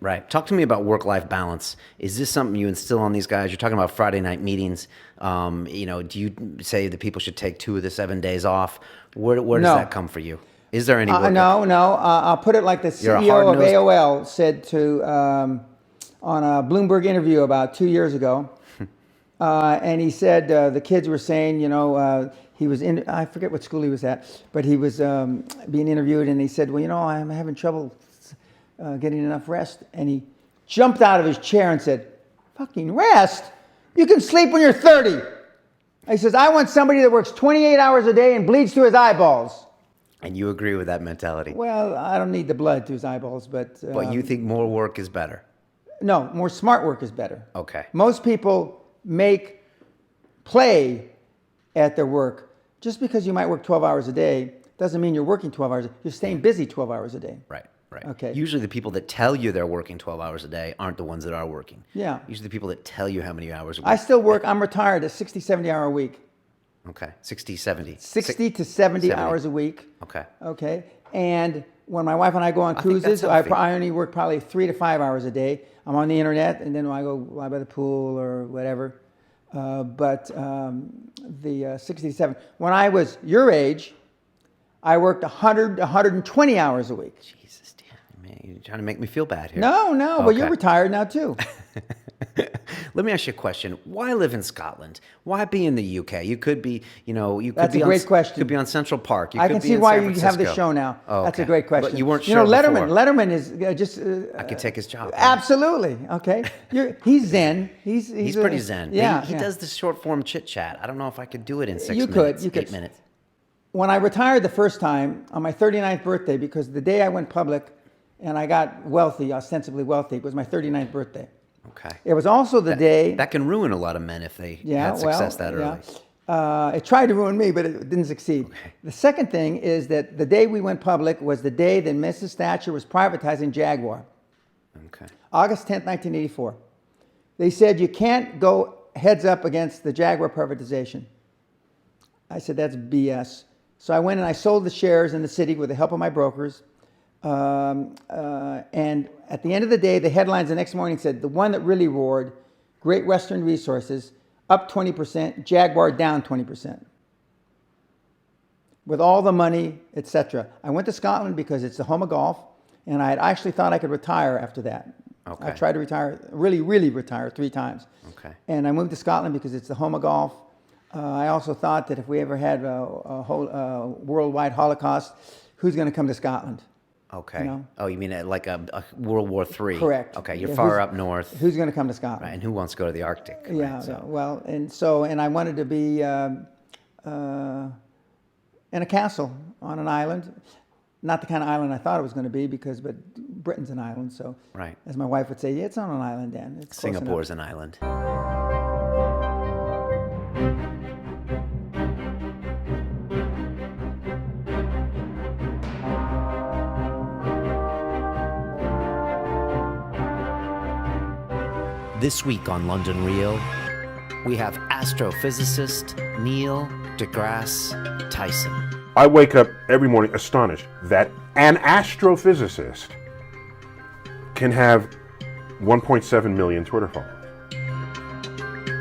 Right. Talk to me about work-life balance. Is this something you instill on these guys? You're talking about Friday night meetings. Do you say that people should take 2 of the 7 days off? Where does No. that come for you? Is there any work? No. I'll put it like the You're a CEO of hard-nosed- AOL said to on a Bloomberg interview about 2 years ago, and he said the kids were saying, he was in, I forget what school he was at, but he was being interviewed, and he said, well, I'm having trouble getting enough rest. And he jumped out of his chair and said, fucking rest? You can sleep when you're 30. He says, I want somebody that works 28 hours a day and bleeds through his eyeballs. And you agree with that mentality? Well, I don't need the blood to his eyeballs, but... But you think more work is better? No, more smart work is better. Okay. Most people make play at their work. Just because you might work 12 hours a day doesn't mean you're working 12 hours. You're staying busy 12 hours a day. Right. Okay. Usually the people that tell you they're working 12 hours a day aren't the ones that are working. Yeah. Usually the people that tell you how many hours a week. I still work. I'm retired at 60, 70 hour a week. Okay. 60, 70. 60 to 70 hours a week. Okay. Okay. And when my wife and I go on I think that's cruises, I healthy. only work probably 3 to 5 hours a day. I'm on the internet, and then I go lie by the pool or whatever. But the 67. When I was your age, I worked 100 to 120 hours a week. Jesus, damn, man, you're trying to make me feel bad here. No. Well, Okay. you're retired now too. Let me ask you a question. Why live in Scotland? Why be in the UK? You could be, you could That's be a great question. You could be on Central Park. You I could can be see in why San you have Francisco. this show now. Oh, That's a okay. great question. But you weren't sure Letterman. before. Letterman is just. I could take his job. Absolutely. Okay. He's zen. He's pretty zen. Yeah. He does the short form chit chat. I don't know if I could do it in 6 You minutes. could. 8 minutes. When I retired the first time on my 39th birthday, because the day I went public and I got wealthy, ostensibly wealthy, was my 39th birthday. Okay. It was also the day. That can ruin a lot of men if they had success that early. It tried to ruin me, but it didn't succeed. Okay. The second thing is that the day we went public was the day that Mrs. Thatcher was privatizing Jaguar. Okay. August 10th, 1984. They said you can't go heads up against the Jaguar privatization. I said, that's BS. So I went and I sold the shares in the city with the help of my brokers. And at the end of the day, the headlines the next morning said, the one that really roared, Great Western Resources, up 20%, Jaguar down 20%. With all the money, etc. I went to Scotland because it's the home of golf, and I had actually thought I could retire after that. Okay. I tried to retire, really retire 3 times. Okay. And I moved to Scotland because it's the home of golf. I also thought that if we ever had a whole worldwide Holocaust, who's going to come to Scotland? Okay. You know? Oh, you mean like a World War III? Correct. Okay, you're Yeah, far up north. Who's going to come to Scotland? Right, and who wants to go to the Arctic? Yeah, right, so. well, and I wanted to be in a castle on an island. Not the kind of island I thought it was going to be, but Britain's an island, so Right. as my wife would say, yeah, it's on an island, Dan. It's close enough. Singapore's an island. This week on London Real, we have astrophysicist Neil deGrasse Tyson. I wake up every morning astonished that an astrophysicist can have 1.7 million Twitter followers.